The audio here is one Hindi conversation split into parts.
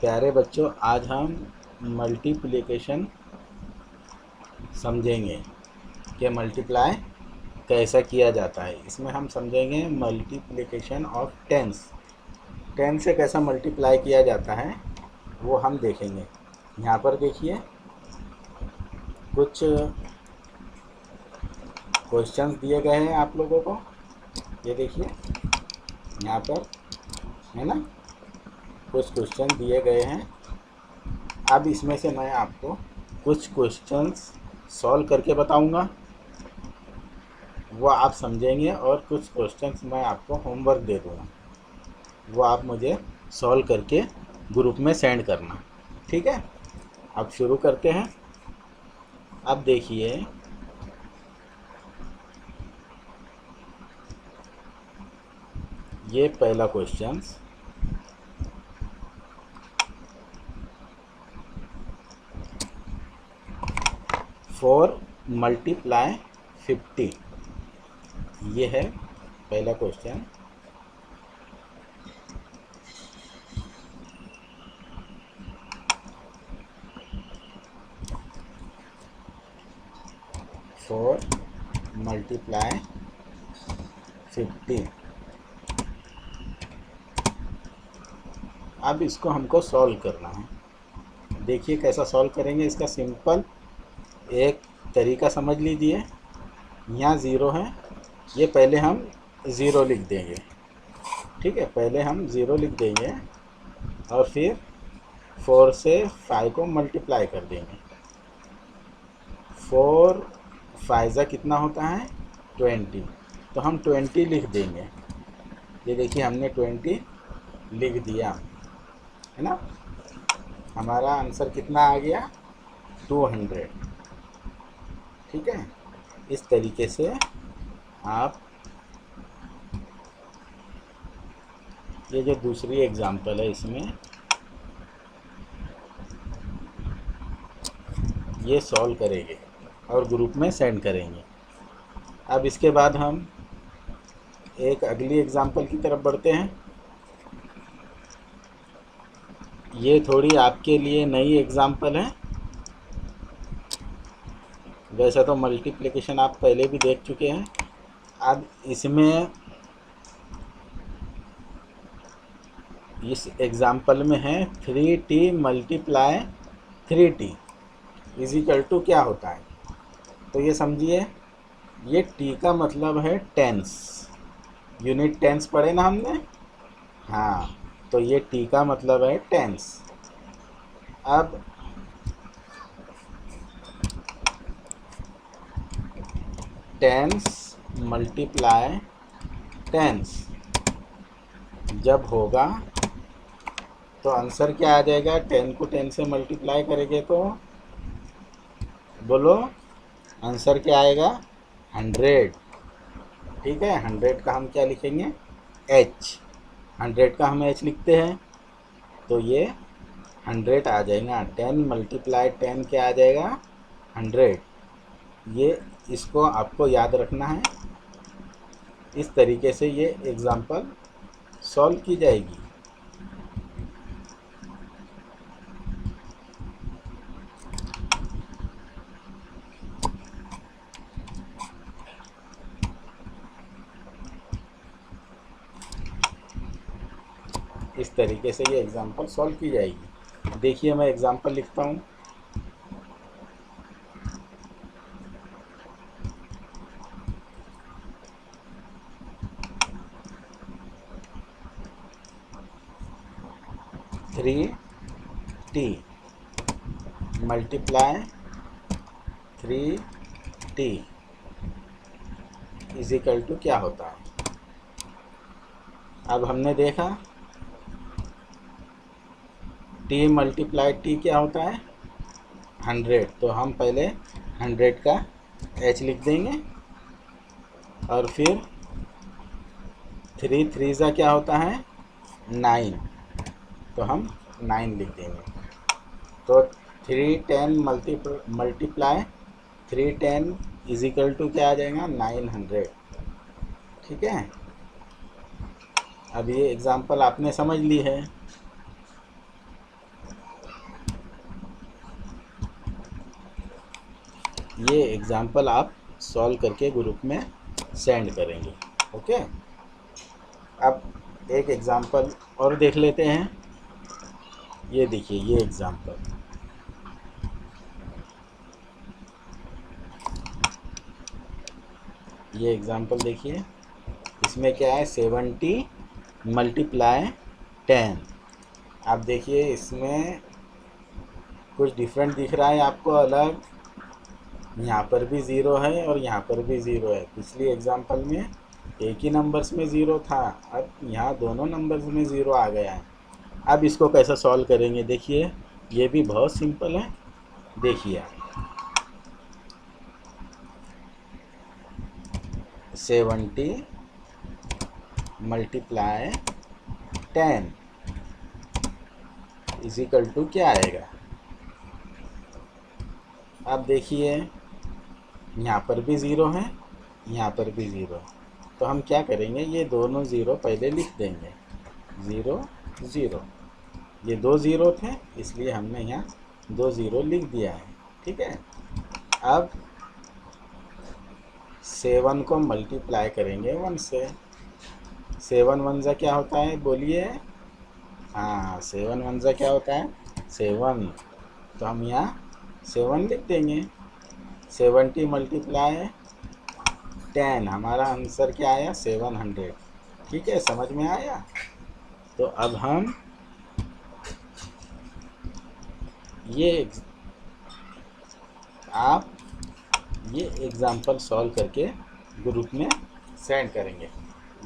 प्यारे बच्चों, आज हम मल्टीप्लिकेशन समझेंगे कि मल्टीप्लाई कैसा किया जाता है। इसमें हम समझेंगे मल्टीप्लिकेशन ऑफ टेंस। टेन से कैसा मल्टीप्लाई किया जाता है वो हम देखेंगे। यहाँ पर देखिए कुछ क्वेश्चंस दिए गए हैं आप लोगों को। ये देखिए यहाँ पर है ना, कुछ क्वेश्चन दिए गए हैं। अब इसमें से मैं आपको कुछ क्वेश्चंस सॉल्व करके बताऊंगा, वो आप समझेंगे, और कुछ क्वेश्चंस मैं आपको होमवर्क दे दूंगा, वो आप मुझे सॉल्व करके ग्रुप में सेंड करना। ठीक है, अब शुरू करते हैं। अब देखिए ये पहला क्वेश्चन, 4 मल्टीप्लाई 50, ये है पहला क्वेश्चन। Four multiply 50। अब इसको हमको सॉल्व करना है। देखिए कैसा सॉल्व करेंगे। इसका सिंपल एक तरीका समझ लीजिए। यहाँ ज़ीरो है, ये पहले हम ज़ीरो लिख देंगे। ठीक है, पहले हम ज़ीरो लिख देंगे और फिर 4 से 5 को मल्टीप्लाई कर देंगे। 4 फाइजा कितना होता है 20, तो हम 20 लिख देंगे। ये देखिए हमने 20 लिख दिया है ना। हमारा आंसर कितना आ गया 200। ठीक है, इस तरीके से आप ये जो दूसरी एग्जांपल है इसमें ये सॉल्व करेंगे और ग्रुप में सेंड करेंगे। अब इसके बाद हम एक अगली एग्जांपल की तरफ बढ़ते हैं। ये थोड़ी आपके लिए नई एग्जांपल है। वैसे तो मल्टीप्लिकेशन आप पहले भी देख चुके हैं। अब इसमें इस एग्जांपल में है 3t multiply 3t is equal to क्या होता है। तो ये समझिए, ये t का मतलब है टेंस। यूनिट टेंस पढ़े ना हमने। हाँ, तो ये t का मतलब है टेंस। अब टेंस मल्टीप्लाई टेंस जब होगा तो आंसर क्या आ जाएगा। 10 को 10 से मल्टीप्लाई करेंगे तो बोलो आंसर क्या आएगा 100। ठीक है, 100 का हम क्या लिखेंगे h। 100 का हम h लिखते हैं तो ये 100 आ जाएगा। 10 मल्टीप्लाई 10 क्या आ जाएगा 100। ये इसको आपको याद रखना है। इस तरीके से ये एग्जांपल सॉल्व की जाएगी। इस तरीके से ये एग्जांपल सॉल्व की जाएगी। देखिए मैं एग्जांपल लिखता हूँ। Three T multiply 3t is equal to क्या होता है। अब हमने देखा t मल्टीप्लाई t क्या होता है 100। तो हम पहले 100 का h लिख देंगे और फिर 3 3 ज़ा क्या होता है 9, तो हम 9 लिख देंगे। तो 310 मल्टीप्लाई 310 इज इक्वल टू क्या आ जाएगा 900। ठीक है, अब ये एग्जांपल आपने समझ ली है। ये एग्ज़ाम्पल आप सॉल्व करके ग्रुप में सेंड करेंगे। ओके, अब एक एग्ज़ाम्पल और देख लेते हैं। ये देखिए, ये एग्ज़ाम्पल, ये एग्ज़ाम्पल देखिए, इसमें क्या है 70 मल्टीप्लाई 10। आप देखिए इसमें कुछ डिफरेंट दिख रहा है आपको अलग, यहाँ पर भी ज़ीरो है और यहाँ पर भी ज़ीरो है। पिछली एग्जांपल में एक ही नंबर्स में ज़ीरो था, अब यहाँ दोनों नंबर्स में ज़ीरो आ गया है। अब इसको कैसे सॉल्व करेंगे, देखिए ये भी बहुत सिंपल है। देखिए 70 मल्टीप्लाई 10 इजिकल टू क्या आएगा। अब देखिए यहाँ पर भी ज़ीरो है, यहाँ पर भी ज़ीरो है, तो हम क्या करेंगे, ये दोनों ज़ीरो पहले लिख देंगे। 0 0, ये दो ज़ीरो थे इसलिए हमने यहाँ 2 ज़ीरो लिख दिया है। ठीक है, अब 7 को मल्टीप्लाई करेंगे 1 से। 7 1 जा क्या होता है बोलिए, हाँ 7 1 जा क्या होता है 7, तो हम यहाँ 7 लिख देंगे। 70 मल्टीप्लाई 10, हमारा आंसर क्या आया 700। ठीक है, समझ में आया। तो अब हम आप ये एग्ज़ाम्पल सॉल्व करके ग्रुप में सेंड करेंगे।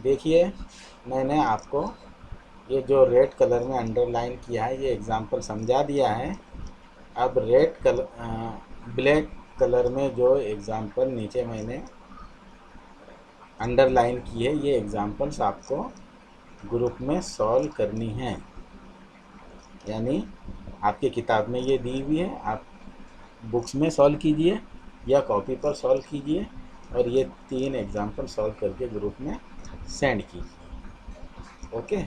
देखिए मैंने आपको ये जो रेड कलर में अंडरलाइन किया है ये एग्ज़ाम्पल समझा दिया है। अब ब्लैक कलर में जो एग्ज़ाम्पल नीचे मैंने अंडरलाइन की है ये एग्ज़ाम्पल्स आपको ग्रुप में सॉल्व करनी है, यानी आपकी किताब में ये दी हुई है, आप बुक्स में सॉल्व कीजिए या कॉपी पर सॉल्व कीजिए और ये 3 एग्ज़ाम्पल सॉल्व करके ग्रुप में सेंड कीजिए। ओके,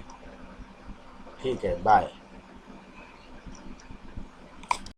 ठीक है, बाय।